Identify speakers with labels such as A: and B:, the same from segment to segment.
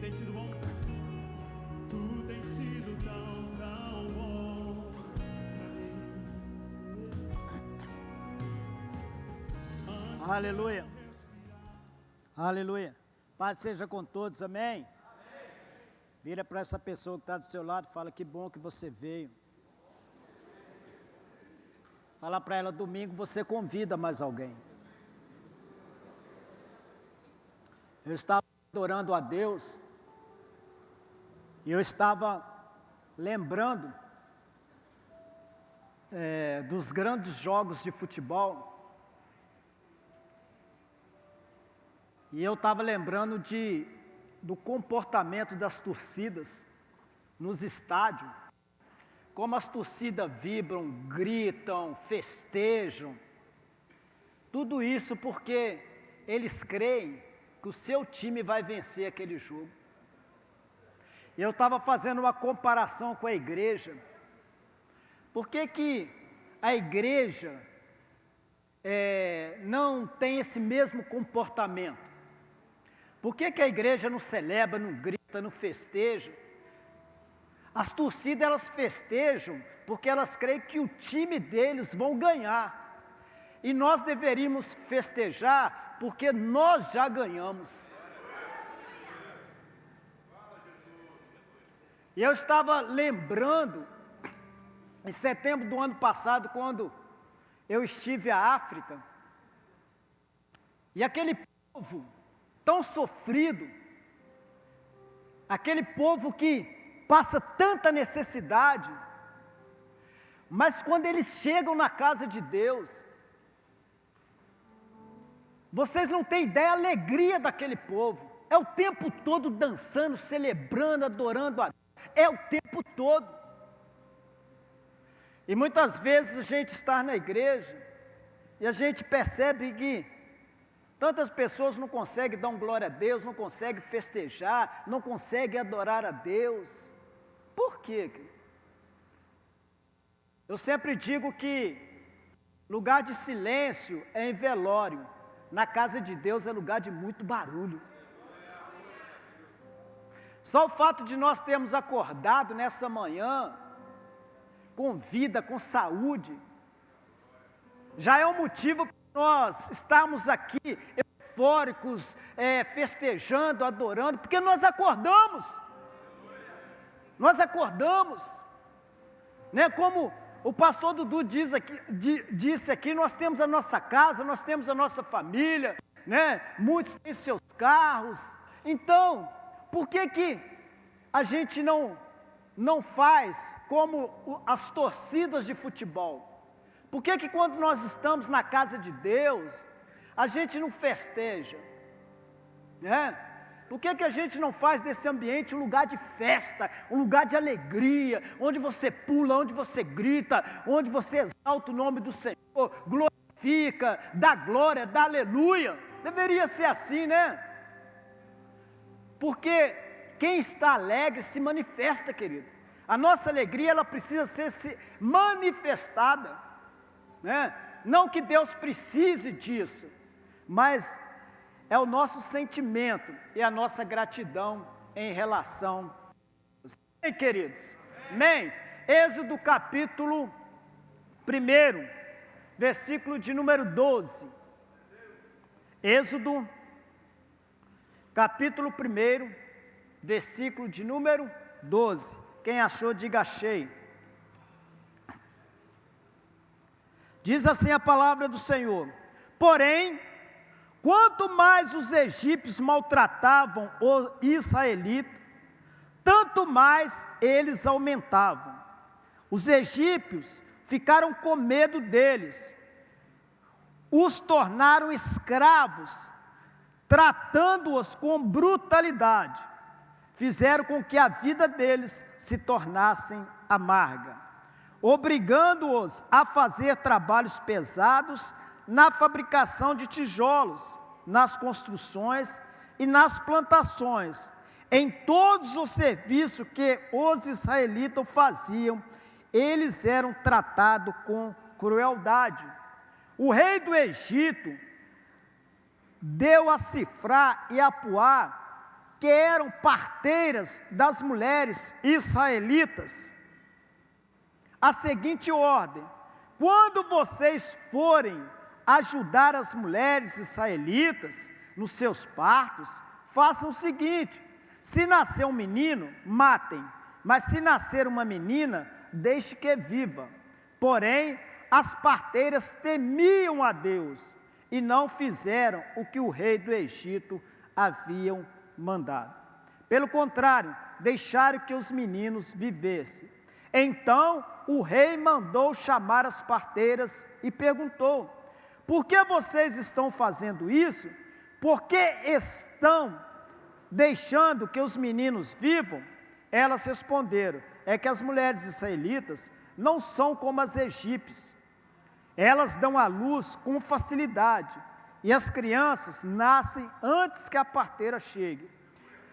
A: tem sido bom. Tu tem sido tão, tão bom pra mim.
B: Aleluia. Aleluia. Paz seja com todos, amém? Vira para essa pessoa que está do seu lado e fala: que bom que você veio. Fala para ela: domingo você convida mais alguém. Eu estava adorando a Deus e eu estava lembrando dos grandes jogos de futebol. E eu estava lembrando do comportamento das torcidas nos estádios. Como as torcidas vibram, gritam, festejam. Tudo isso porque eles creem que o seu time vai vencer aquele jogo. E eu estava fazendo uma comparação com a igreja. Por que a igreja não tem esse mesmo comportamento? Por que a igreja não celebra, não grita, não festeja? As torcidas, elas festejam porque elas creem que o time deles vão ganhar. E nós deveríamos festejar porque nós já ganhamos. E eu estava lembrando, em setembro do ano passado, quando eu estive à África, e aquele povo tão sofrido, aquele povo que passa tanta necessidade, mas quando eles chegam na casa de Deus, vocês não têm ideia da alegria daquele povo. É o tempo todo dançando, celebrando, adorando a Deus. É o tempo todo. E muitas vezes a gente está na igreja e a gente percebe que tantas pessoas não conseguem dar glória a Deus, não conseguem festejar, não conseguem adorar a Deus. Por quê? Eu sempre digo que lugar de silêncio é em velório. Na casa de Deus é lugar de muito barulho. Só o fato de nós termos acordado nessa manhã, com vida, com saúde, já é um motivo para nós estarmos aqui eufóricos, festejando, adorando, porque nós acordamos. Nós acordamos. Né? Como o pastor Dudu disse aqui, nós temos a nossa casa, nós temos a nossa família, né? Muitos têm seus carros. Então, por que a gente não faz como as torcidas de futebol? Por que quando nós estamos na casa de Deus, a gente não festeja? Né? Por que a gente não faz desse ambiente um lugar de festa, um lugar de alegria, onde você pula, onde você grita, onde você exalta o nome do Senhor, glorifica, dá glória, dá aleluia? Deveria ser assim, né? Porque quem está alegre se manifesta, querido. A nossa alegria, ela precisa ser manifestada, né? Não que Deus precise disso, mas é o nosso sentimento e a nossa gratidão em relação a Deus. Amém, queridos? Amém? Êxodo capítulo 1, versículo de número 12. Êxodo capítulo 1, versículo de número 12. Quem achou, diga achei. Diz assim a palavra do Senhor: porém, quanto mais os egípcios maltratavam os israelitas, tanto mais eles aumentavam. Os egípcios ficaram com medo deles, os tornaram escravos, tratando-os com brutalidade. Fizeram com que a vida deles se tornasse amarga, obrigando-os a fazer trabalhos pesados na fabricação de tijolos, nas construções e nas plantações, em todos os serviços que os israelitas faziam, eles eram tratados com crueldade. O rei do Egito deu a Cifrá e a Puá que eram parteiras das mulheres israelitas, a seguinte ordem: quando vocês forem ajudar as mulheres israelitas nos seus partos, façam o seguinte: se nascer um menino, matem, mas se nascer uma menina, deixe que viva. Porém, as parteiras temiam a Deus e não fizeram o que o rei do Egito haviam mandado. Pelo contrário, deixaram que os meninos vivessem. Então o rei mandou chamar as parteiras e perguntou: por que vocês estão fazendo isso? Por que estão deixando que os meninos vivam? Elas responderam: é que as mulheres israelitas não são como as egípcias. Elas dão à luz com facilidade, e as crianças nascem antes que a parteira chegue.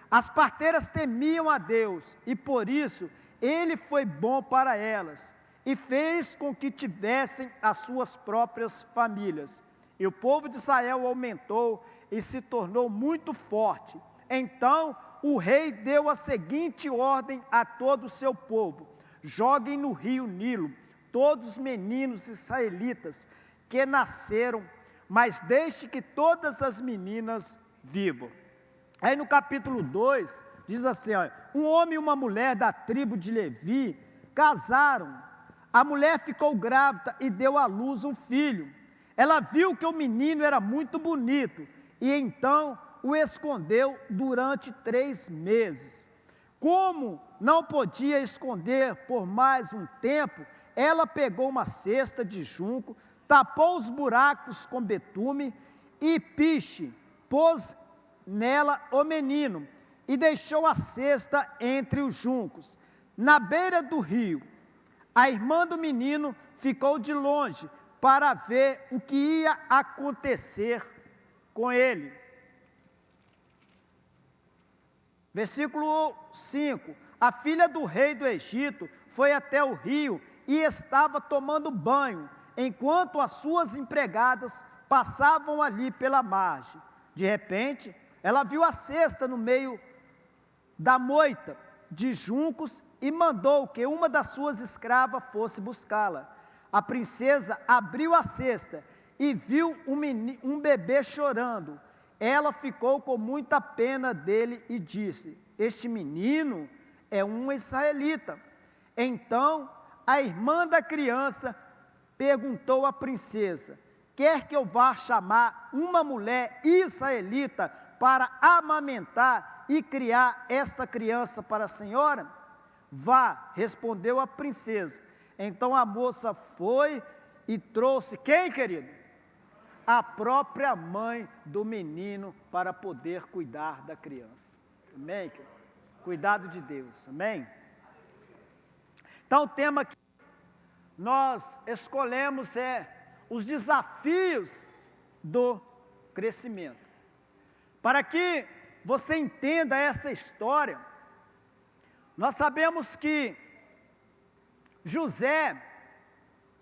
B: As parteiras temiam a Deus, e por isso Ele foi bom para elas, e fez com que tivessem as suas próprias famílias. E o povo de Israel aumentou e se tornou muito forte. Então o rei deu a seguinte ordem a todo o seu povo: joguem no rio Nilo todos os meninos israelitas que nasceram, mas deixe que todas as meninas vivam. Aí no capítulo 2, diz assim, ó, um homem e uma mulher da tribo de Levi casaram. A mulher ficou grávida e deu à luz um filho. Ela viu que o menino era muito bonito e então o escondeu durante 3 meses. Como não podia esconder por mais um tempo, ela pegou uma cesta de junco, tapou os buracos com betume e piche, pôs nela o menino e deixou a cesta entre os juncos. Na beira do rio, a irmã do menino ficou de longe para ver o que ia acontecer com ele. Versículo 5: a filha do rei do Egito foi até o rio e estava tomando banho, enquanto as suas empregadas passavam ali pela margem. De repente, ela viu a cesta no meio da moita de juncos e mandou que uma das suas escravas fosse buscá-la. A princesa abriu a cesta e viu um bebê chorando. Ela ficou com muita pena dele e disse: este menino é um israelita. Então a irmã da criança perguntou à princesa: quer que eu vá chamar uma mulher israelita para amamentar e criar esta criança para a senhora? Vá, respondeu a princesa. Então a moça foi e trouxe, quem, querido? A própria mãe do menino para poder cuidar da criança. Amém, querido? Cuidado de Deus, amém? Então o tema que nós escolhemos é os desafios do crescimento. Para que você entenda essa história, nós sabemos que José,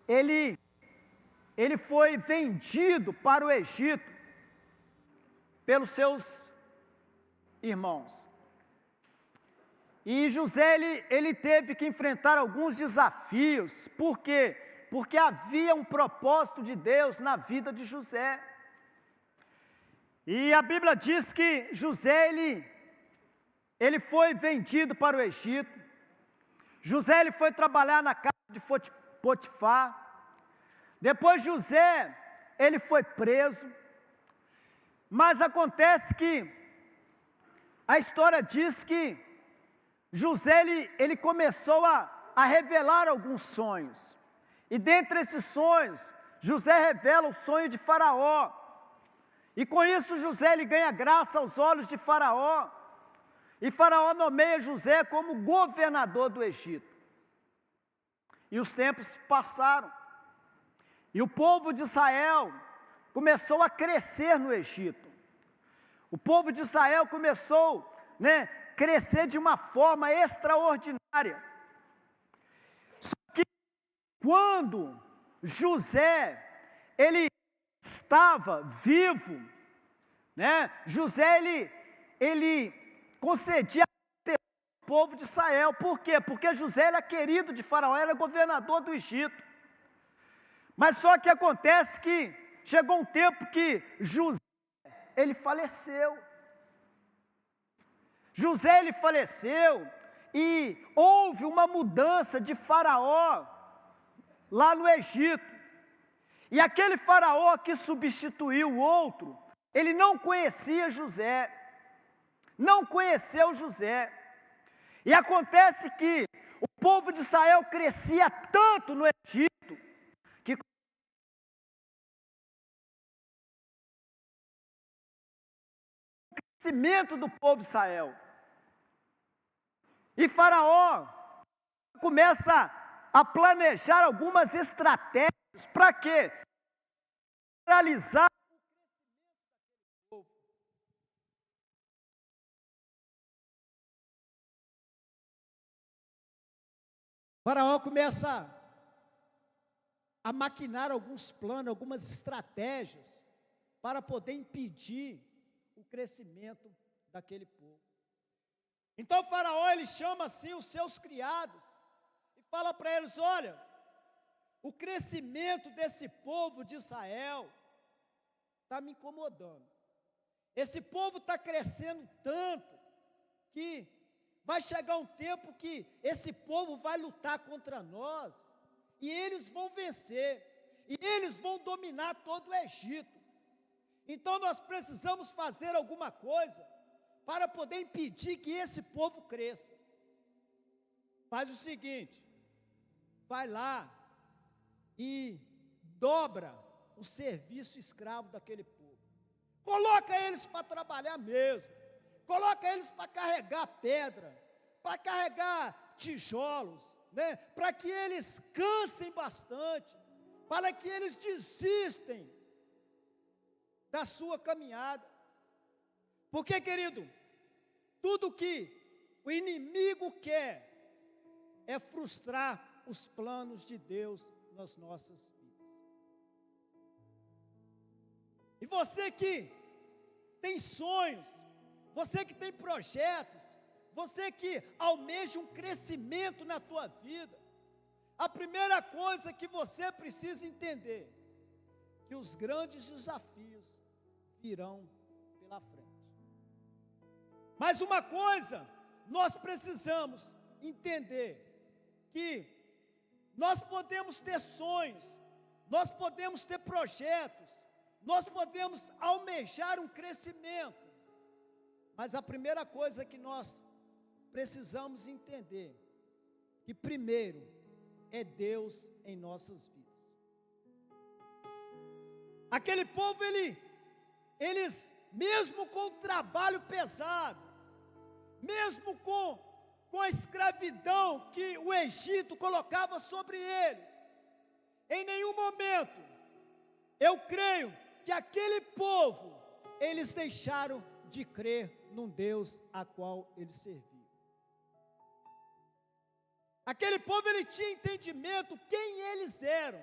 B: ele foi vendido para o Egito pelos seus irmãos. E José, ele teve que enfrentar alguns desafios. Por quê? Porque havia um propósito de Deus na vida de José. E a Bíblia diz que José, ele foi vendido para o Egito. José, ele foi trabalhar na casa de Potifar. Depois José, ele foi preso. Mas acontece que a história diz que José, ele começou a revelar alguns sonhos. E dentre esses sonhos, José revela o sonho de Faraó. E com isso José, ele ganha graça aos olhos de Faraó. E Faraó nomeia José como governador do Egito. E os tempos passaram. E o povo de Israel começou a crescer no Egito. O povo de Israel começou, crescer de uma forma extraordinária. Só que quando José, ele estava vivo, José, ele concedia ao povo de Israel. Por quê? Porque José era querido de Faraó, era governador do Egito. Mas só que acontece que chegou um tempo que José, ele faleceu. José, ele faleceu e houve uma mudança de Faraó lá no Egito. E aquele Faraó que substituiu o outro, ele não conhecia José, não conheceu José. E acontece que o povo de Israel crescia tanto no Egito, que o crescimento do povo de Israel. E Faraó começa a planejar algumas estratégias para quê? Paralisar o povo. Faraó começa a maquinar alguns planos, algumas estratégias para poder impedir o crescimento daquele povo. Então Faraó, ele chama assim os seus criados e fala para eles: olha, o crescimento desse povo de Israel está me incomodando. Esse povo está crescendo tanto que vai chegar um tempo que esse povo vai lutar contra nós e eles vão vencer, e eles vão dominar todo o Egito. Então nós precisamos fazer alguma coisa para poder impedir que esse povo cresça. Faz o seguinte, vai lá e dobra o serviço escravo daquele povo. Coloca eles para trabalhar mesmo. Coloca eles para carregar pedra, para carregar tijolos, né? Para que eles cansem bastante, para que eles desistem da sua caminhada. Porque, querido, tudo que o inimigo quer é frustrar os planos de Deus nas nossas vidas. E você que tem sonhos, você que tem projetos, você que almeja um crescimento na tua vida, a primeira coisa que você precisa entender, que os grandes desafios virão pela frente. Mas uma coisa, nós precisamos entender, que nós podemos ter sonhos, nós podemos ter projetos, nós podemos almejar um crescimento, mas a primeira coisa que nós precisamos entender, que primeiro é Deus em nossas vidas. Aquele povo, eles, mesmo com o trabalho pesado, mesmo com a escravidão que o Egito colocava sobre eles, em nenhum momento, eu creio que aquele povo, eles deixaram de crer num Deus a qual eles serviam. Aquele povo, ele tinha entendimento quem eles eram.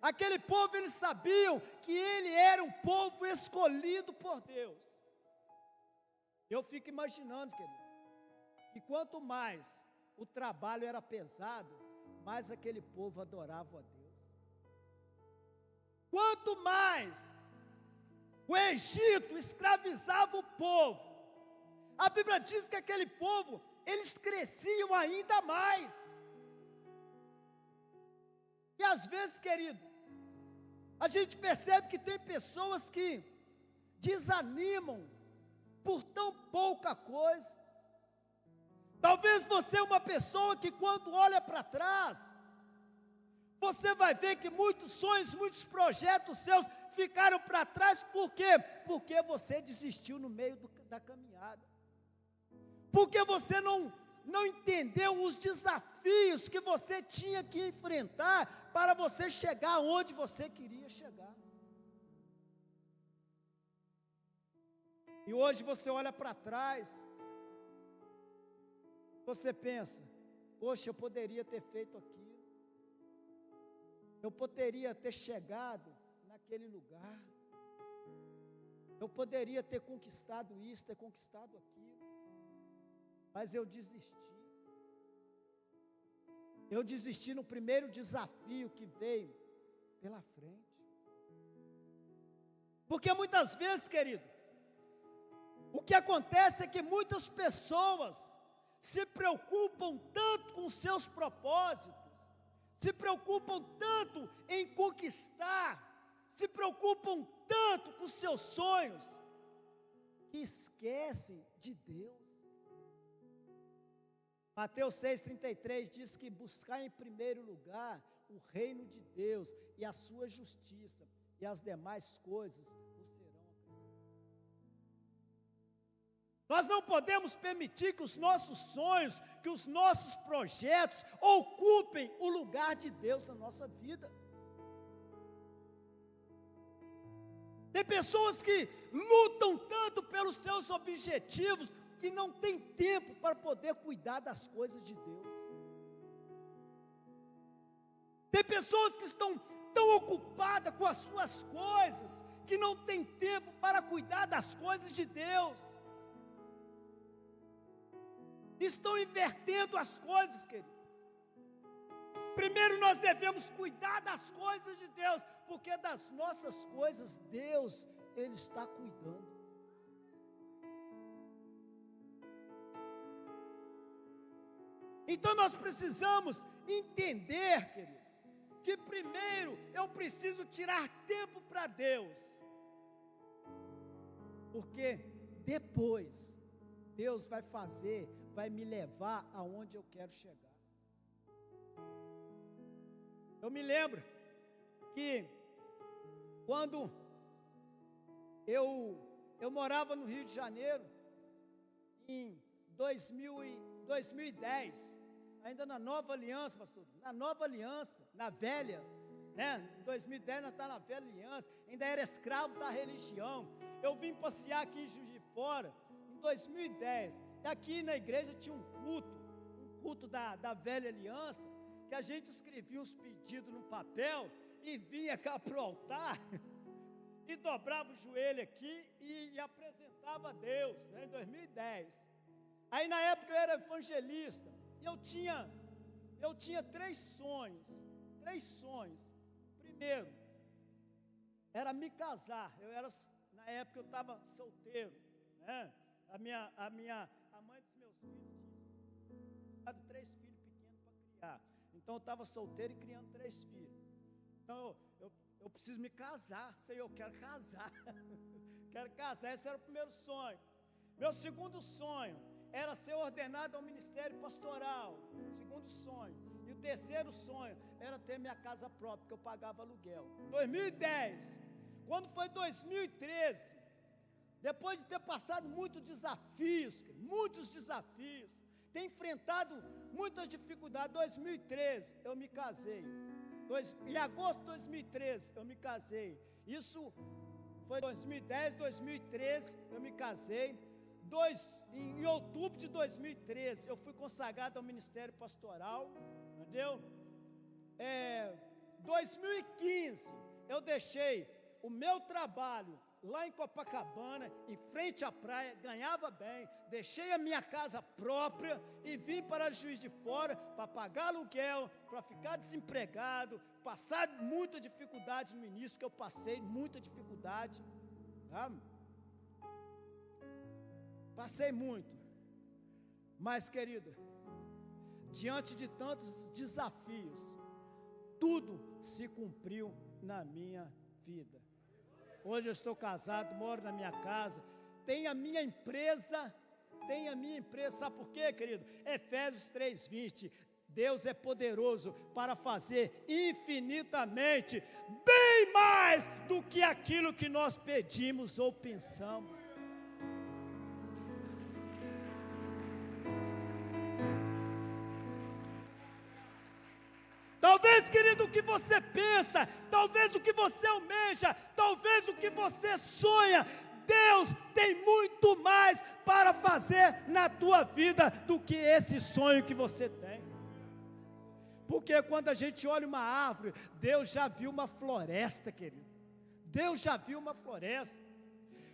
B: Aquele povo, eles sabiam que ele era um povo escolhido por Deus. Eu fico imaginando, querido, que quanto mais o trabalho era pesado, mais aquele povo adorava a Deus. Quanto mais o Egito escravizava o povo, a Bíblia diz que aquele povo, eles cresciam ainda mais. E às vezes, querido, a gente percebe que tem pessoas que desanimam por tão pouca coisa. Talvez você é uma pessoa que quando olha para trás, você vai ver que muitos sonhos, muitos projetos seus ficaram para trás. Por quê? Porque você desistiu no meio da caminhada. Porque você não entendeu os desafios que você tinha que enfrentar para você chegar onde você queria chegar. E hoje você olha para trás, você pensa: poxa, eu poderia ter feito aquilo, eu poderia ter chegado naquele lugar, eu poderia ter conquistado isso, ter conquistado aquilo. mas eu desisti. Eu desisti no primeiro desafio que veio pela frente. Porque muitas vezes, querido, o que acontece é que muitas pessoas se preocupam tanto com seus propósitos, se preocupam tanto em conquistar, se preocupam tanto com seus sonhos, que esquecem de Deus. Mateus 6,33 diz que buscar em primeiro lugar o reino de Deus e a sua justiça, e as demais coisas vos serão acrescentadas. Nós não podemos permitir que os nossos sonhos, que os nossos projetos ocupem o lugar de Deus na nossa vida. Tem pessoas que lutam tanto pelos seus objetivos, que não tem tempo para poder cuidar das coisas de Deus. Tem pessoas que estão tão ocupadas com as suas coisas, que não tem tempo para cuidar das coisas de Deus. Estão invertendo as coisas, querido. Primeiro nós devemos cuidar das coisas de Deus, porque das nossas coisas Deus, Ele está cuidando. Então nós precisamos entender, querido, que primeiro eu preciso tirar tempo para Deus, porque depois Deus vai me levar aonde eu quero chegar. Eu me lembro que quando eu morava no Rio de Janeiro, em 2010, ainda na Nova Aliança, pastor, na Nova Aliança, na velha, né? Em 2010 nós estávamos na velha aliança, ainda era escravo da religião. Eu vim passear aqui em Juiz de Fora, em 2010, e aqui na igreja tinha um culto da velha aliança, que a gente escrevia uns pedidos no papel, e vinha cá para o altar, e dobrava o joelho aqui, e apresentava a Deus, né? Em 2010, aí na época eu era evangelista, e eu tinha três sonhos. Primeiro, era me casar. Na época eu estava solteiro, né? A mãe dos meus filhos tinha dado 3 filhos pequenos para criar. Então eu estava solteiro e criando 3 filhos. Então eu preciso me casar. Senhor, eu quero casar. Quero casar, esse era o primeiro sonho. Meu segundo sonho era ser ordenado ao ministério pastoral, segundo sonho. E o terceiro sonho era ter minha casa própria, porque eu pagava aluguel. 2010, quando foi 2013, depois de ter passado muitos desafios, ter enfrentado muitas dificuldades, 2013 eu me casei. Em agosto de 2013 eu me casei. Isso foi 2010, 2013 eu me casei. Em outubro de 2013, eu fui consagrado ao ministério pastoral, entendeu? 2015, eu deixei o meu trabalho lá em Copacabana, em frente à praia, ganhava bem, deixei a minha casa própria e vim para Juiz de Fora para pagar aluguel, para ficar desempregado, passar muita dificuldade no início, que eu passei muita dificuldade, tá? Passei muito, mas querido, diante de tantos desafios, tudo se cumpriu na minha vida. Hoje eu estou casado, moro na minha casa, tenho a minha empresa, sabe por quê, querido? Efésios 3:20, Deus é poderoso para fazer infinitamente, bem mais do que aquilo que nós pedimos ou pensamos. Talvez, querido, o que você pensa, talvez o que você almeja, talvez o que você sonha, Deus tem muito mais para fazer na tua vida do que esse sonho que você tem. Porque quando a gente olha uma árvore, Deus já viu uma floresta, querido. Deus já viu uma floresta.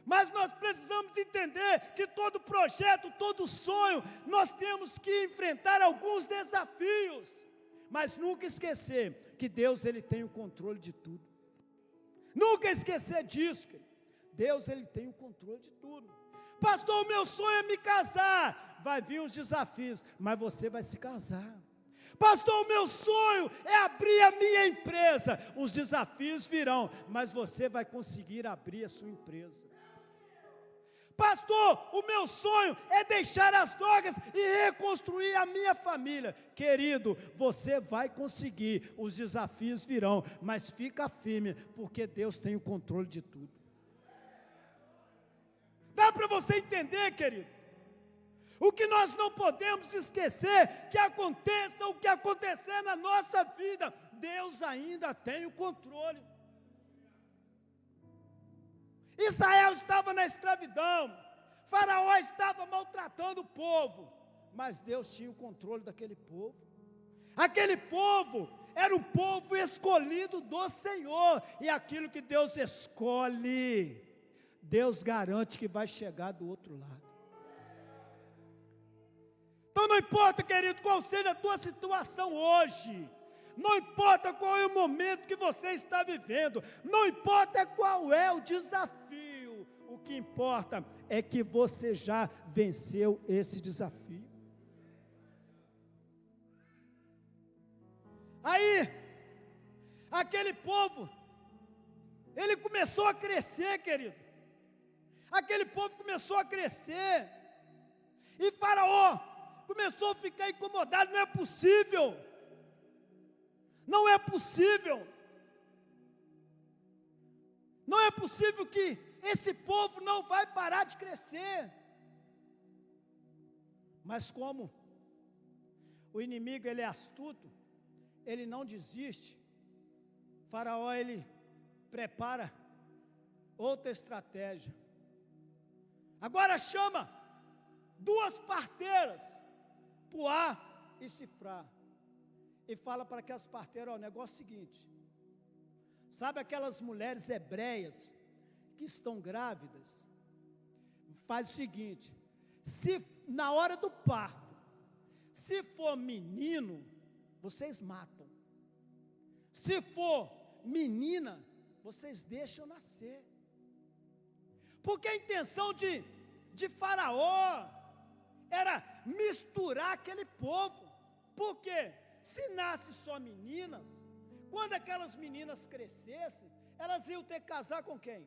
C: Mas nós precisamos entender que todo projeto, todo sonho, nós temos que enfrentar alguns desafios. Mas nunca esquecer que Deus, Ele tem o controle de tudo. Nunca esquecer disso, querido. Deus, Ele tem o controle de tudo. Pastor, o meu sonho é me casar. Vai vir os desafios, mas você vai se casar. Pastor, o meu sonho é abrir a minha empresa. Os desafios virão, mas você vai conseguir abrir a sua empresa. Pastor, o meu sonho é deixar as drogas e reconstruir a minha família. Querido, você vai conseguir, os desafios virão, mas fica firme, porque Deus tem o controle de tudo. Dá para você entender, querido? O que nós não podemos esquecer, que aconteça o que acontecer na nossa vida, Deus ainda tem o controle. Israel estava na escravidão, Faraó estava maltratando o povo, mas Deus tinha o controle daquele povo. Aquele povo era um povo escolhido do Senhor, e aquilo que Deus escolhe, Deus garante que vai chegar do outro lado. Então não importa, querido, qual seja a tua situação hoje, não importa qual é o momento que você está vivendo, não importa qual é o desafio, o que importa é que você já venceu esse desafio. Aí, aquele povo, ele começou a crescer, querido, aquele povo começou a crescer, e Faraó começou a ficar incomodado, não é possível. Não é possível. Não é possível que esse povo não vai parar de crescer. Mas como o inimigo ele é astuto, ele não desiste. Faraó ele prepara outra estratégia. Agora chama 2 parteiras, Puá e Sifrá. E fala para aquelas parteiras, ó, o negócio é o seguinte, sabe aquelas mulheres hebreias que estão grávidas? Faz o seguinte, se na hora do parto, se for menino, vocês matam. Se for menina, vocês deixam nascer. Porque a intenção de Faraó era misturar aquele povo. Por quê? Se nasce só meninas, quando aquelas meninas crescessem, elas iam ter que casar com quem?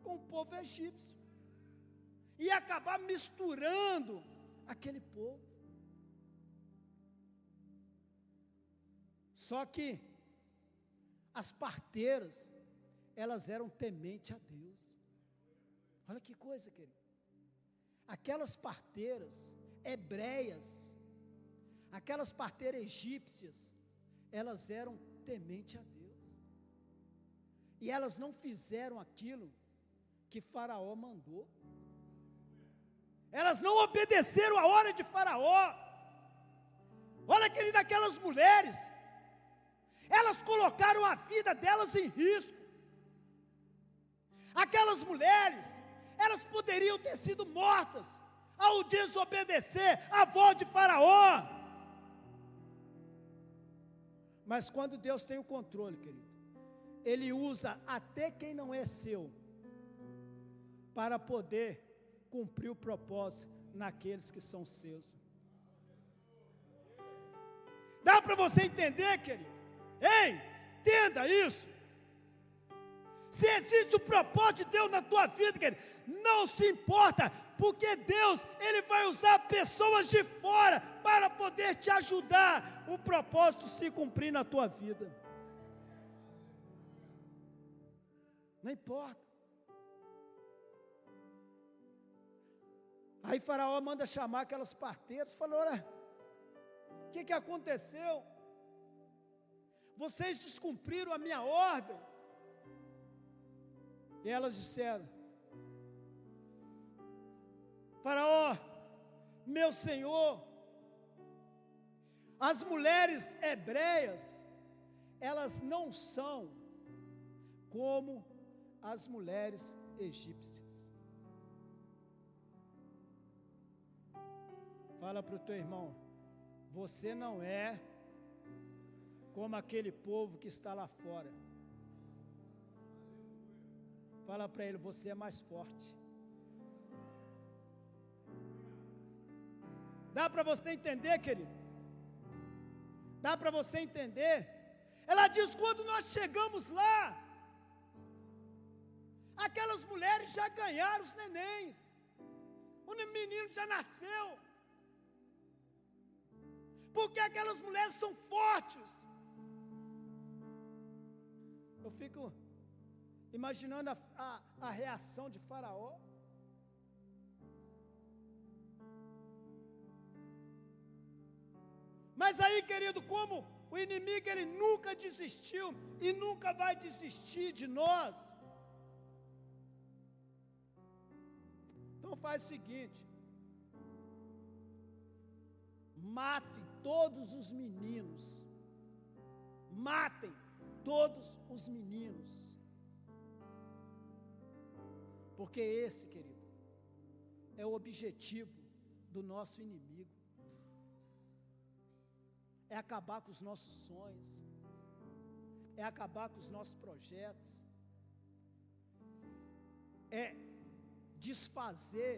C: Com o povo egípcio. Ia acabar misturando aquele povo. Só que as parteiras, elas eram tementes a Deus. Olha que coisa, querido. Aquelas parteiras hebreias, aquelas parteiras egípcias, elas eram tementes a Deus, e elas não fizeram aquilo que Faraó mandou, elas não obedeceram a ordem de Faraó. Olha, querido, aquelas mulheres, elas colocaram a vida delas em risco. Aquelas mulheres, elas poderiam ter sido mortas ao desobedecer a voz de Faraó. Mas quando Deus tem o controle, querido, Ele usa até quem não é seu, para poder cumprir o propósito naqueles que são seus. Dá para você entender, querido? Ei, entenda isso. Se existe o propósito de Deus na tua vida, querido, não se importa, porque Deus, Ele vai usar pessoas de fora para poder te ajudar o propósito se cumprir na tua vida. Não importa. Aí Faraó manda chamar aquelas parteiras e falou: olha, o que aconteceu? Vocês descumpriram a minha ordem. E elas disseram: Faraó, meu senhor, as mulheres hebreias, elas não são como as mulheres egípcias. Fala para o teu irmão, você não é como aquele povo que está lá fora. Fala para ele, você é mais forte. Dá para você entender, querido? Dá para você entender? Ela diz, quando nós chegamos lá, aquelas mulheres já ganharam os nenéns, o menino já nasceu, porque aquelas mulheres são fortes. Eu fico imaginando a reação de Faraó. Mas aí, querido, como o inimigo ele nunca desistiu e nunca vai desistir de nós. Então faz o seguinte: matem todos os meninos. Matem todos os meninos. Porque esse, querido, é o objetivo do nosso inimigo. É acabar com os nossos sonhos, é acabar com os nossos projetos, é desfazer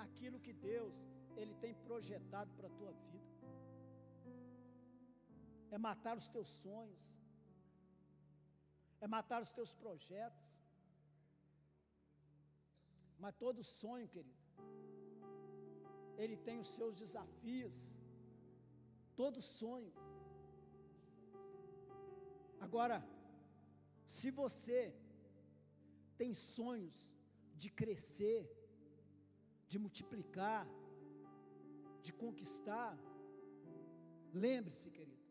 C: aquilo que Deus ele tem projetado para a tua vida, é matar os teus sonhos, é matar os teus projetos. Mas todo sonho, querido, ele tem os seus desafios. Todo sonho. Agora, se você tem sonhos de crescer, de multiplicar, de conquistar, lembre-se, querido,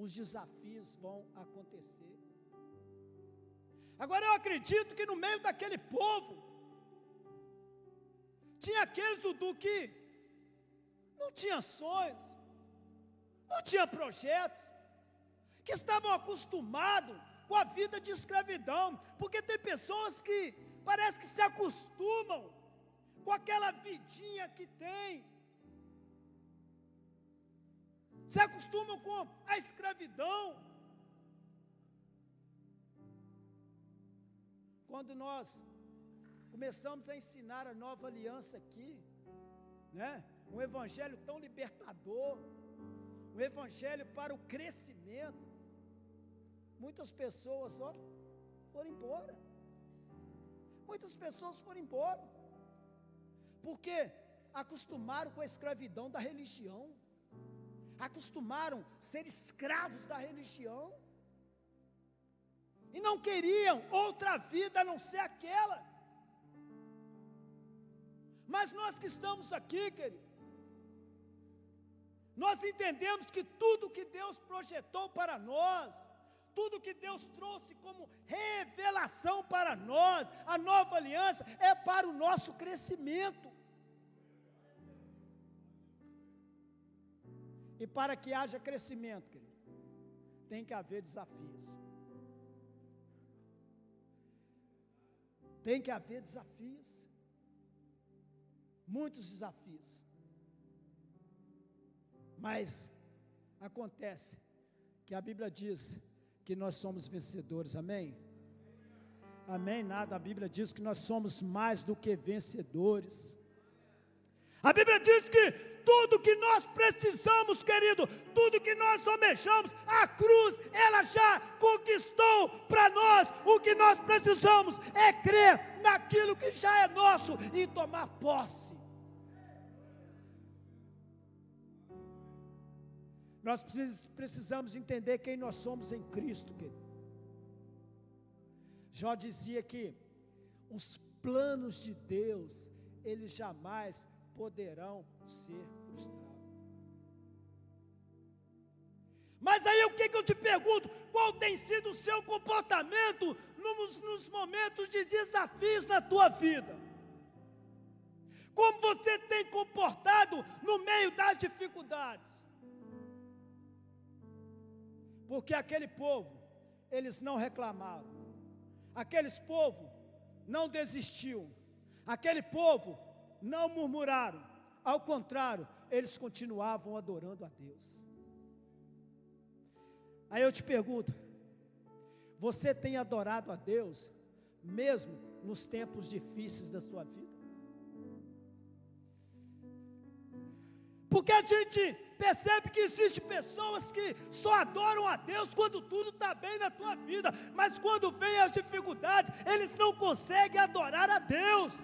C: os desafios vão acontecer. Agora eu acredito que no meio daquele povo, tinha aqueles, Dudu, que não tinha sonhos, não tinha projetos, que estavam acostumados com a vida de escravidão, porque tem pessoas que parece que se acostumam com aquela vidinha que tem, se acostumam com a escravidão. Quando nós começamos a ensinar a nova aliança aqui, né? Um evangelho tão libertador, um evangelho para o crescimento, muitas pessoas só foram embora. Muitas pessoas foram embora, porque acostumaram com a escravidão da religião, acostumaram a ser escravos da religião, e não queriam outra vida a não ser aquela. Mas nós que estamos aqui, querido, nós entendemos que tudo que Deus projetou para nós, tudo que Deus trouxe como revelação para nós, a nova aliança, é para o nosso crescimento. E para que haja crescimento, querido, tem que haver desafios. Tem que haver desafios. Muitos desafios. Mas acontece que a Bíblia diz que nós somos vencedores, amém? Amém? Nada, a Bíblia diz que nós somos mais do que vencedores. A Bíblia diz que tudo que nós precisamos, querido, tudo que nós almejamos, a cruz, ela já conquistou para nós. O que nós precisamos é crer naquilo que já é nosso e tomar posse. Nós precisamos entender quem nós somos em Cristo, querido. Jó dizia que os planos de Deus, eles jamais poderão ser frustrados. Mas aí o que eu te pergunto? Qual tem sido o seu comportamento nos momentos de desafios na tua vida? Como você tem comportado no meio das dificuldades? Porque aquele povo, eles não reclamaram. Aqueles povos, não desistiu, aquele povo não murmuraram, ao contrário, eles continuavam adorando a Deus. Aí eu te pergunto, você tem adorado a Deus, mesmo nos tempos difíceis da sua vida? Porque a gente percebe que existem pessoas que só adoram a Deus quando tudo está bem na tua vida, mas quando vem as dificuldades, eles não conseguem adorar a Deus.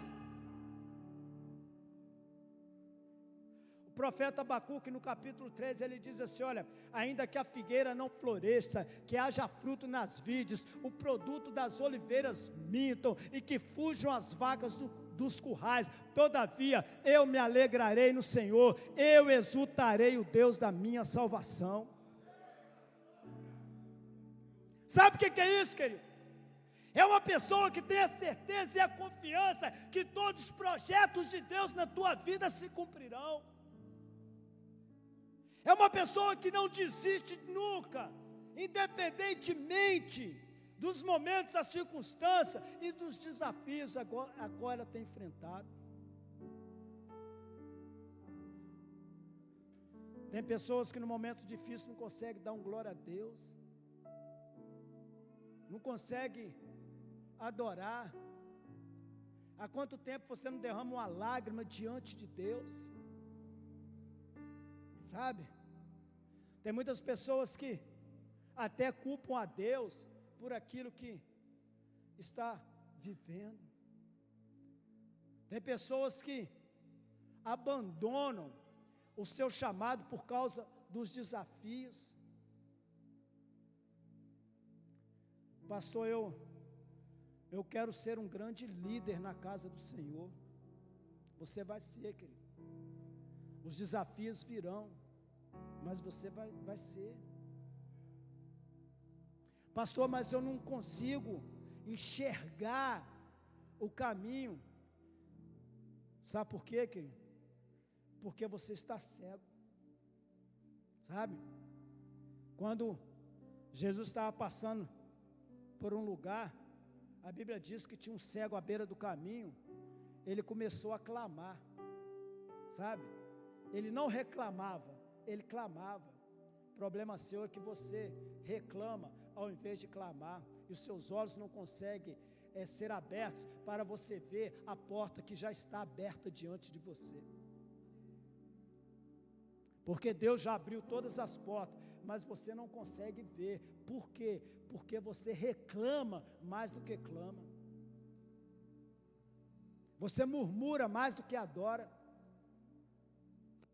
C: O profeta Abacuque, no capítulo 13, ele diz assim, olha, ainda que a figueira não floresça, que haja fruto nas vides, o produto das oliveiras mintam, e que fujam as vacas dos currais, todavia eu me alegrarei no Senhor, eu exultarei o Deus da minha salvação. Sabe o que é isso, querido? É uma pessoa que tem a certeza e a confiança que todos os projetos de Deus na tua vida se cumprirão. É uma pessoa que não desiste nunca, independentemente dos momentos, das circunstâncias e dos desafios agora ela tem enfrentado. Tem pessoas que no momento difícil não conseguem dar um glória a Deus, não conseguem adorar. Há quanto tempo você não derrama uma lágrima diante de Deus? Sabe? Tem muitas pessoas que até culpam a Deus por aquilo que está vivendo. Tem pessoas que abandonam o seu chamado por causa dos desafios. Pastor, eu quero ser um grande líder na casa do Senhor. Você vai ser, querido. Os desafios virão, mas você vai ser. Pastor, mas eu não consigo enxergar o caminho. Sabe por quê, querido? Porque você está cego. Sabe? Quando Jesus estava passando por um lugar, a Bíblia diz que tinha um cego à beira do caminho, ele começou a clamar. Sabe? Ele não reclamava, ele clamava. O problema seu é que você reclama ao invés de clamar, e os seus olhos não conseguem ser abertos para você ver a porta que já está aberta diante de você. Porque Deus já abriu todas as portas, mas você não consegue ver. Por quê? Porque você reclama mais do que clama. Você murmura mais do que adora.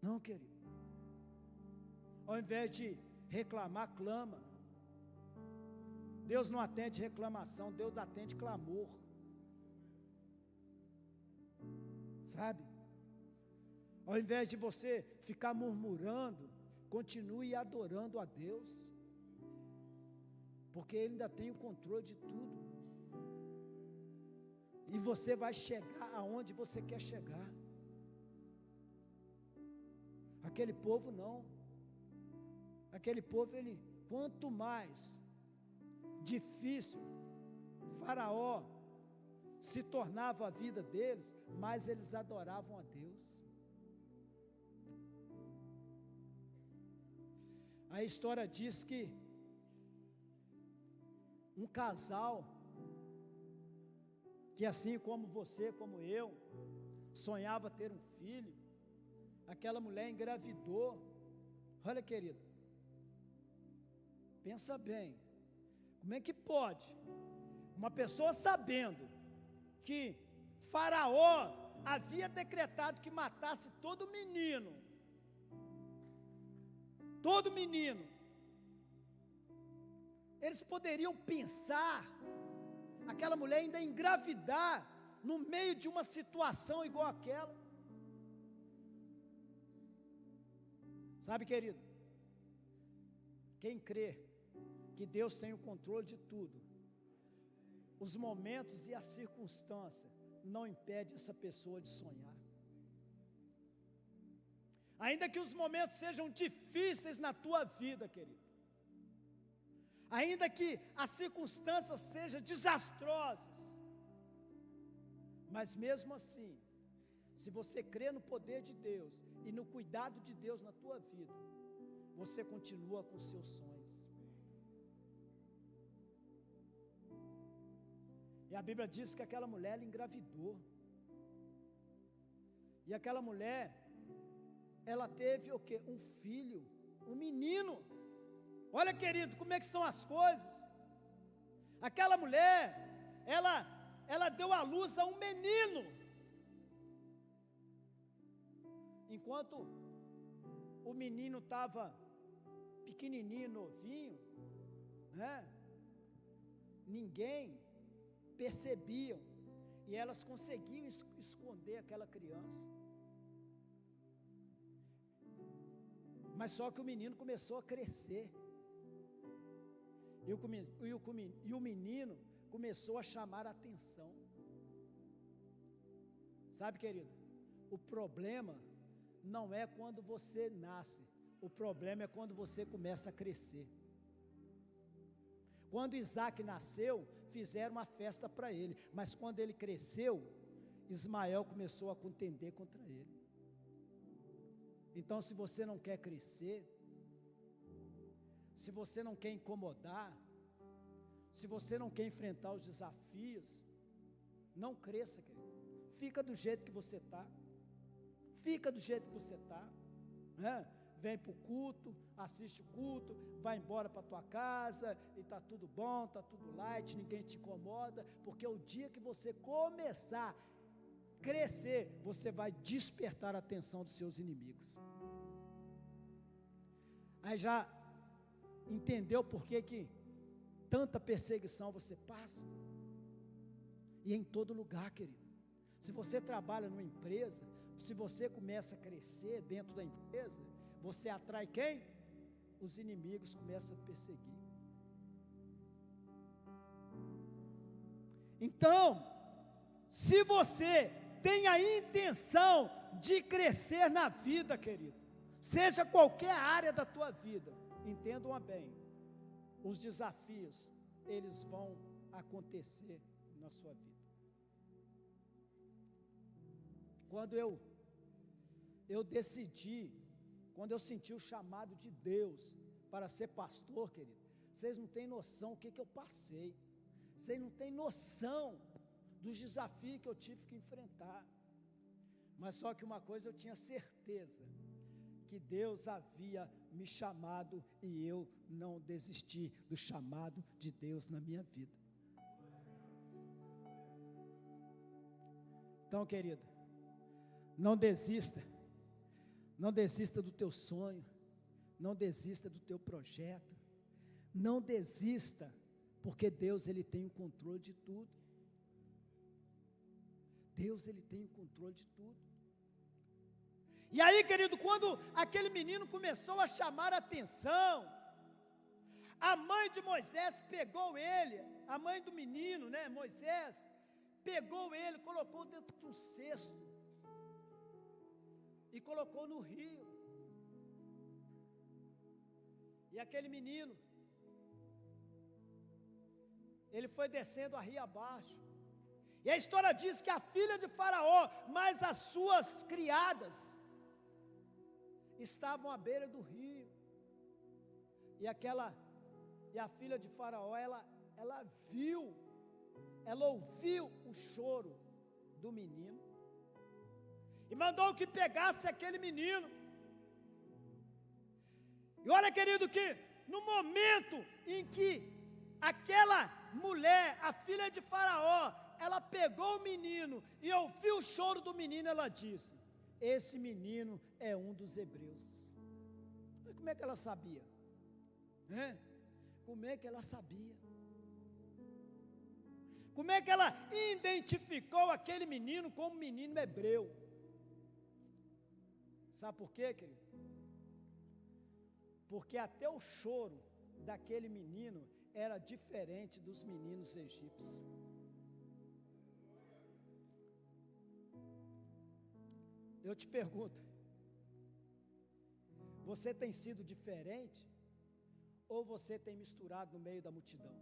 C: Não, querido. Ao invés de reclamar, clama. Deus não atende reclamação, Deus atende clamor. Sabe? Ao invés de você ficar murmurando, continue adorando a Deus, porque Ele ainda tem o controle de tudo, e você vai chegar aonde você quer chegar. Aquele povo não, aquele povo, ele, quanto mais difícil Faraó se tornava a vida deles, mais eles adoravam a Deus. A história diz que um casal, que assim como você, como eu, sonhava ter um filho, aquela mulher engravidou. Olha, querido, pensa bem, como é que pode uma pessoa sabendo que Faraó havia decretado que matasse todo menino, eles poderiam pensar, aquela mulher ainda engravidar, no meio de uma situação igual àquela? Sabe, querido, quem crê que Deus tem o controle de tudo, os momentos e as circunstâncias não impedem essa pessoa de sonhar. Ainda que os momentos sejam difíceis na tua vida, querido, ainda que as circunstâncias sejam desastrosas, Mas mesmo assim, se você crê no poder de Deus e no cuidado de Deus na tua vida, você continua com seus sonhos. E a Bíblia diz que aquela mulher ela engravidou. E aquela mulher, ela teve o quê? Um filho, um menino. Olha, querido, como é que são as coisas. Aquela mulher, ela deu à luz a um menino. Enquanto o menino estava pequenininho, novinho, né? Ninguém percebia. E elas conseguiam esconder aquela criança. Mas só que o menino começou a crescer. E o menino começou a chamar a atenção. Sabe, querido? O problema não é quando você nasce. O problema é quando você começa a crescer. Quando Isaac nasceu, fizeram uma festa para ele. Mas quando ele cresceu, Ismael começou a contender contra ele. Então, se você não quer crescer, se você não quer incomodar, se você não quer enfrentar os desafios, não cresça, querido. Fica do jeito que você está. Fica do jeito que você está, né? Vem para o culto, assiste o culto, vai embora para a tua casa, e está tudo bom, está tudo light, ninguém te incomoda, porque o dia que você começar a crescer, você vai despertar a atenção dos seus inimigos. Aí já entendeu por que tanta perseguição você passa? E em todo lugar, querido. Se você trabalha numa empresa, se você começa a crescer dentro da empresa, você atrai quem? Os inimigos começam a perseguir. Então, se você tem a intenção de crescer na vida, querido, seja qualquer área da tua vida, entendam bem, os desafios, eles vão acontecer na sua vida. Quando eu decidi, quando eu senti o chamado de Deus para ser pastor, querido, vocês não têm noção o que eu passei, vocês não têm noção dos desafios que eu tive que enfrentar, mas só que uma coisa eu tinha certeza, que Deus havia me chamado e eu não desisti do chamado de Deus na minha vida. Então, querido, não desista do teu sonho, não desista do teu projeto, não desista, porque Deus ele tem o controle de tudo. Deus ele tem o controle de tudo. E aí, querido, quando aquele menino começou a chamar a atenção, a mãe de Moisés pegou ele, a mãe do menino, né, Moisés, pegou ele, colocou dentro de um cesto e colocou no rio. E aquele menino, ele foi descendo a rio abaixo. E a história diz que a filha de Faraó, mais as suas criadas, estavam à beira do rio. E a filha de Faraó, ela ouviu o choro do menino e mandou que pegasse aquele menino. E olha, querido, que no momento em que aquela mulher, a filha de Faraó, ela pegou o menino e ouviu o choro do menino, ela disse: esse menino é um dos hebreus. Mas como é que ela sabia? Como é que ela sabia? Como é que ela identificou aquele menino como menino hebreu? Sabe por quê, querido? Porque até o choro daquele menino era diferente dos meninos egípcios. Eu te pergunto, você tem sido diferente ou você tem misturado no meio da multidão?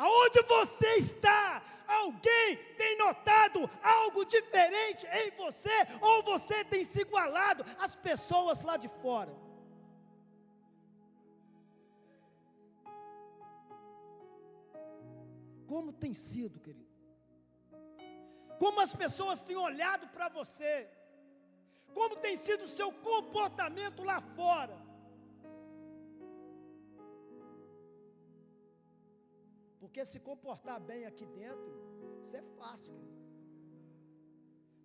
C: Aonde você está, alguém tem notado algo diferente em você, ou você tem se igualado às pessoas lá de fora? Como tem sido, querido? Como as pessoas têm olhado para você? Como tem sido o seu comportamento lá fora? Porque se comportar bem aqui dentro, isso é fácil, querido.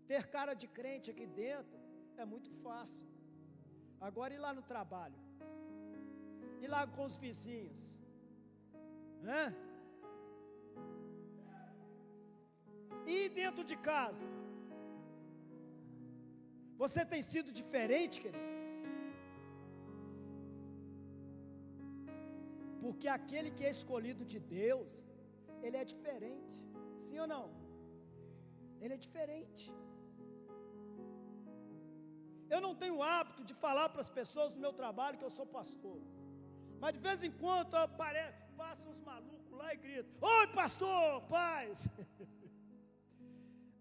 C: Ter cara de crente aqui dentro é muito fácil. Agora ir lá no trabalho, ir lá com os vizinhos, né? E dentro de casa, você tem sido diferente, querido? Porque aquele que é escolhido de Deus, ele é diferente, sim ou não? Ele é diferente. Eu não tenho o hábito de falar para as pessoas no meu trabalho que eu sou pastor, mas de vez em quando passam uns malucos lá e gritam: oi pastor, paz!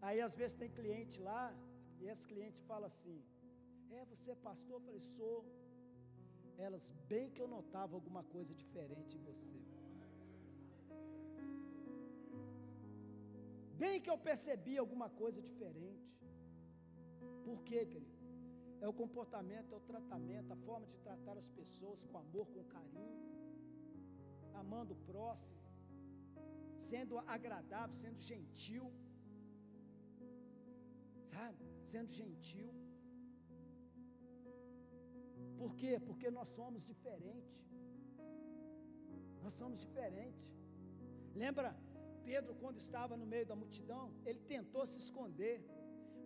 C: Aí às vezes tem cliente lá, e esse cliente fala assim: você é pastor? Eu falei: sou. Elas, bem que eu notava alguma coisa diferente em você. Bem que eu percebi alguma coisa diferente. Por quê, querido? É o comportamento, é o tratamento, a forma de tratar as pessoas com amor, com carinho, amando o próximo, sendo agradável, sendo gentil, sabe? Sendo gentil. Por quê? Porque nós somos diferentes. Nós somos diferentes. Lembra Pedro, quando estava no meio da multidão? Ele tentou se esconder,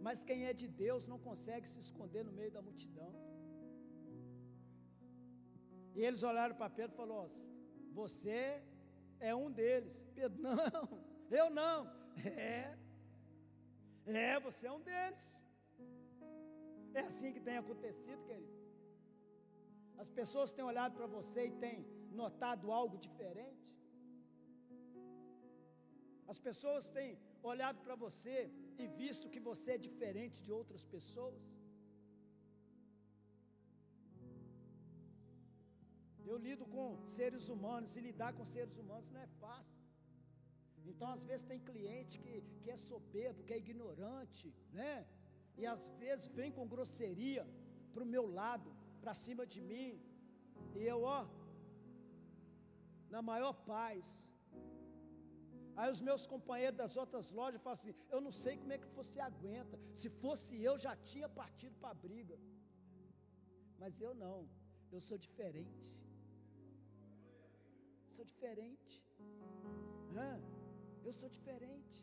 C: mas quem é de Deus não consegue se esconder no meio da multidão. E eles olharam para Pedro e falaram: você é um deles. Pedro: não, eu não. Você é um deles. É assim que tem acontecido, querido. As pessoas têm olhado para você e têm notado algo diferente. As pessoas têm olhado para você e visto que você é diferente de outras pessoas. Eu lido com seres humanos, e lidar com seres humanos não é fácil. Então às vezes tem cliente que é soberbo, que é ignorante, né? E às vezes vem com grosseria para o meu lado, para cima de mim, e eu, na maior paz. Aí os meus companheiros das outras lojas falam assim: eu não sei como é que você aguenta, se fosse eu já tinha partido para a briga. Mas eu não, eu sou diferente. Sou diferente. Eu sou diferente.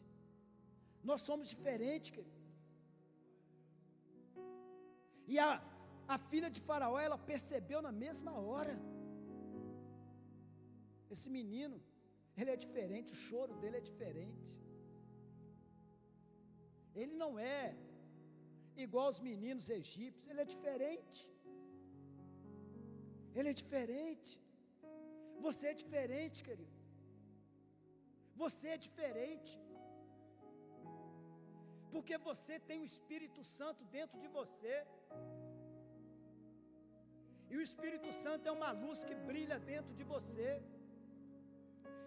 C: Nós somos diferentes, querido. E a filha de Faraó, ela percebeu na mesma hora. Esse menino, ele é diferente, o choro dele é diferente. Ele não é igual aos meninos egípcios, ele é diferente. Ele é diferente. Você é diferente, querido. Você é diferente. Porque você tem o Espírito Santo dentro de você. E o Espírito Santo é uma luz que brilha dentro de você.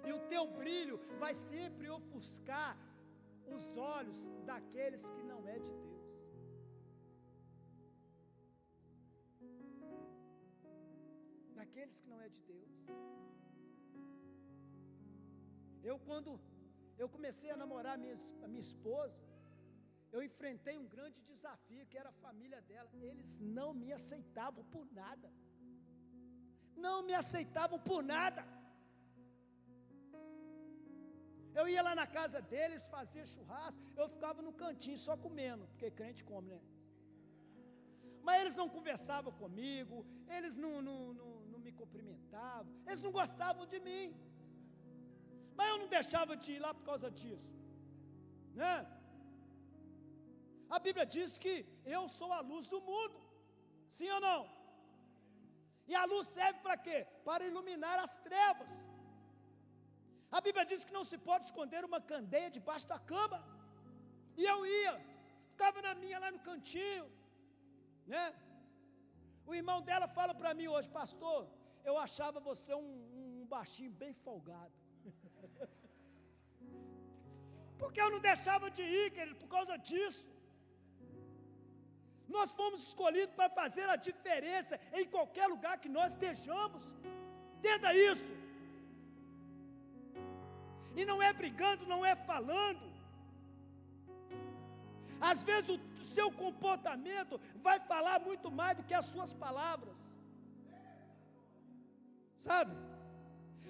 C: E o teu brilho vai sempre ofuscar os olhos daqueles que não é de Deus. Daqueles que não é de Deus. Quando eu comecei a namorar a minha esposa, eu enfrentei um grande desafio, que era a família dela. Eles não me aceitavam por nada. Não me aceitavam por nada. Eu ia lá na casa deles, fazia churrasco, eu ficava no cantinho só comendo, porque crente come, né? Mas eles não conversavam comigo, eles não me cumprimentavam, eles não gostavam de mim. Mas eu não deixava de ir lá por causa disso, né? A Bíblia diz que eu sou a luz do mundo, sim ou não? E a luz serve para quê? Para iluminar as trevas. A Bíblia diz que não se pode esconder uma candeia debaixo da cama. E eu ia, ficava na minha lá no cantinho, né? O irmão dela fala para mim hoje: pastor, eu achava você um baixinho bem folgado. Porque eu não deixava de ir, querido, por causa disso. Nós fomos escolhidos para fazer a diferença em qualquer lugar que nós estejamos. Entenda isso. E não é brigando, não é falando. Às vezes o seu comportamento vai falar muito mais do que as suas palavras. Sabe?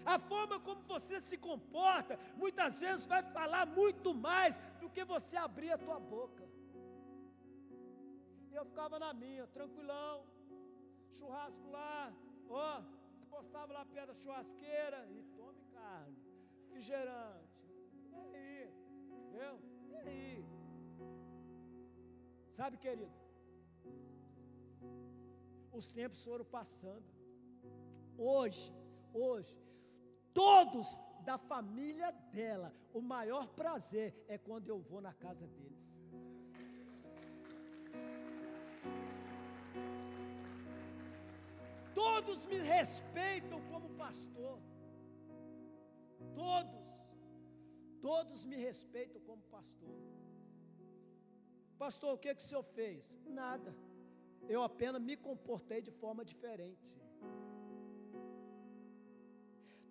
C: A forma como você se comporta, muitas vezes vai falar muito mais do que você abrir a tua boca. E eu ficava na minha, tranquilão, churrasco lá, ó, postava lá perto da churrasqueira e tome carne, refrigerante. E aí? Entendeu? E aí? Sabe, querido? Os tempos foram passando. Hoje, todos da família dela, o maior prazer é quando eu vou na casa deles. Todos me respeitam como pastor. Todos me respeitam como pastor. Pastor, o que o senhor fez? Nada. Eu apenas me comportei de forma diferente.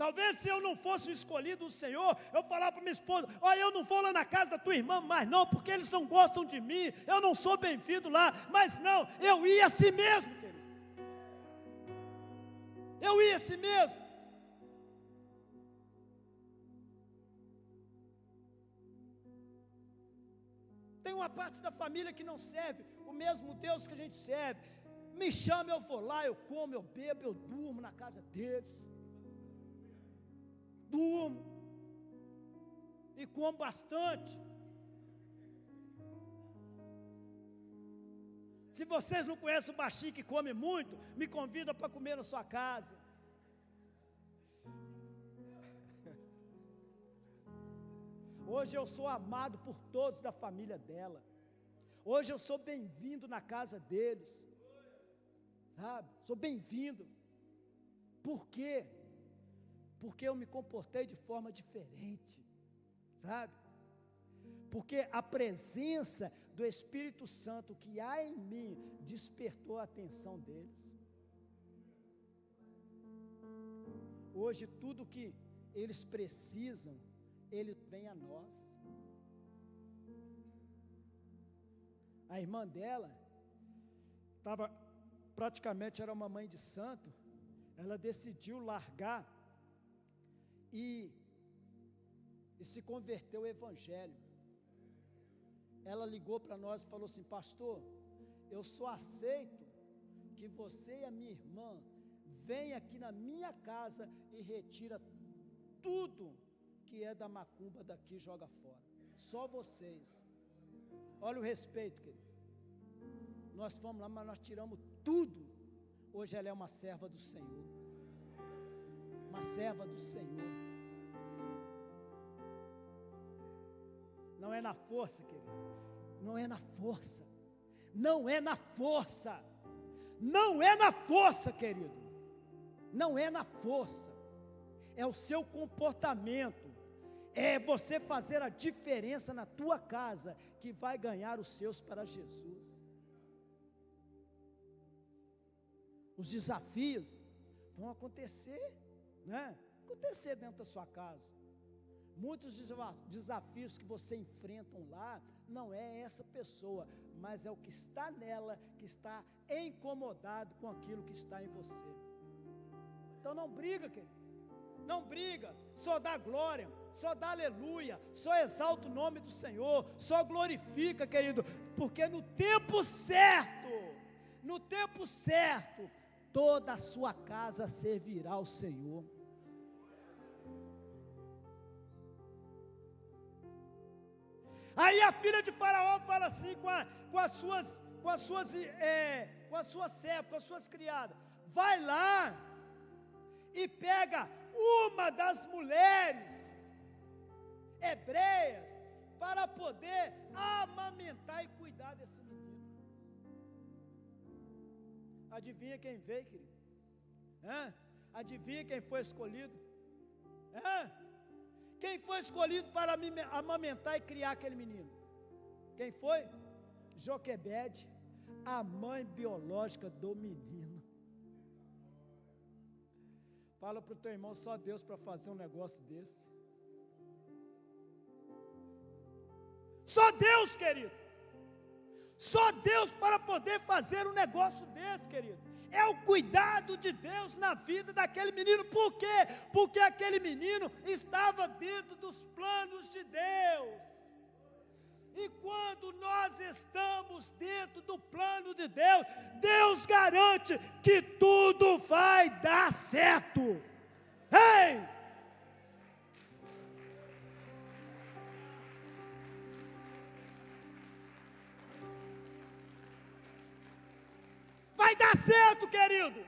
C: Talvez se eu não fosse o escolhido do Senhor, eu falar para minha esposa: olha, eu não vou lá na casa da tua irmã mais não, porque eles não gostam de mim, eu não sou bem-vindo lá. Mas não, eu ia assim mesmo, querido. Eu ia assim mesmo. Tem uma parte da família que não serve o mesmo Deus que a gente serve. Me chama, eu vou lá, eu como, eu bebo, eu durmo na casa deles. Durmo. E como bastante. Se vocês não conhecem o baixinho que come muito, me convida para comer na sua casa. Hoje eu sou amado por todos da família dela. Hoje eu sou bem-vindo na casa deles. Sabe? Sou bem-vindo. Por quê? Porque eu me comportei de forma diferente. Sabe? Porque a presença do Espírito Santo que há em mim despertou a atenção deles. Hoje tudo que eles precisam, ele vem a nós. A irmã dela praticamente era uma mãe de santo. Ela decidiu largar e se converteu ao evangelho. Ela ligou para nós e falou assim: pastor, eu só aceito que você e a minha irmã venham aqui na minha casa e retira tudo que é da macumba daqui e joga fora. Só vocês. Olha o respeito, querido. Nós fomos lá, mas nós tiramos tudo. Hoje ela é uma serva do Senhor. Uma serva do Senhor. Não é na força, querido. Não é na força. Não é na força. Não é na força, querido. Não é na força. É o seu comportamento. É você fazer a diferença na tua casa que vai ganhar os seus para Jesus. Os desafios vão acontecer, né? Acontecer dentro da sua casa. Muitos desafios que você enfrenta lá, não é essa pessoa, mas é o que está nela, que está incomodado com aquilo que está em você. Então não briga, querido. Não briga, só dá glória, só dá aleluia, só exalta o nome do Senhor, só glorifica, querido, porque no tempo certo, toda a sua casa servirá ao Senhor. Aí a filha de Faraó fala assim com as suas servas, com as suas criadas: vai lá e pega uma das mulheres hebreias, para poder amamentar e cuidar desse menino. Adivinha quem veio, querido? Adivinha quem foi escolhido? Quem foi escolhido para amamentar e criar aquele menino? Quem foi? Joquebede, a mãe biológica do menino. Fala para o teu irmão, só Deus para fazer um negócio desse. Só Deus, querido. Só Deus para poder fazer um negócio desse, querido. É o cuidado de Deus na vida daquele menino. Por quê? Porque aquele menino estava dentro dos planos de Deus. E quando nós estamos dentro do plano de Deus, Deus garante que tudo vai dar certo. Ei! Vai dar certo, querido.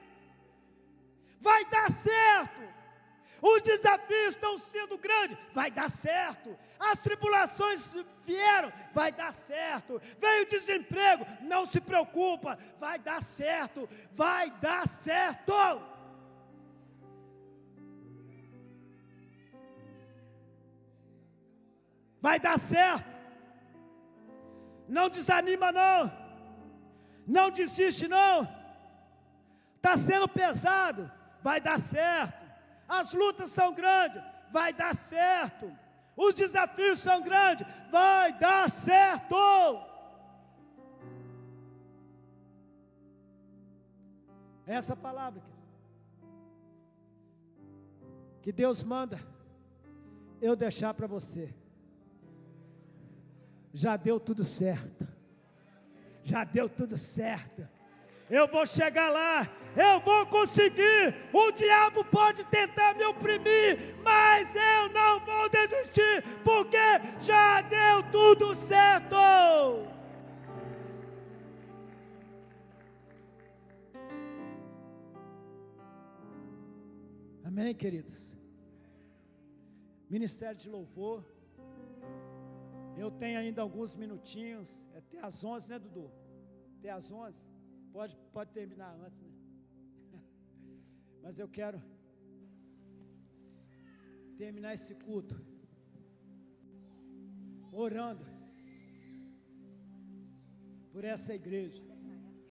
C: Vai dar certo. Os desafios estão sendo grandes, vai dar certo. As tribulações vieram, vai dar certo. Veio o desemprego, não se preocupa, vai dar certo. Vai dar certo. Vai dar certo. Não desanima não. Não desiste não. Está sendo pesado, vai dar certo. As lutas são grandes, vai dar certo. Os desafios são grandes, vai dar certo. Essa palavra que Deus manda eu deixar para você. Já deu tudo certo. Já deu tudo certo. Eu vou chegar lá, eu vou conseguir. O diabo pode tentar me oprimir, mas eu não vou desistir, porque já deu tudo certo. Amém, queridos? Ministério de Louvor. Eu tenho ainda alguns minutinhos, até às 11, né, Dudu? Até às 11. Pode terminar antes, né? Mas eu quero terminar esse culto orando por essa igreja.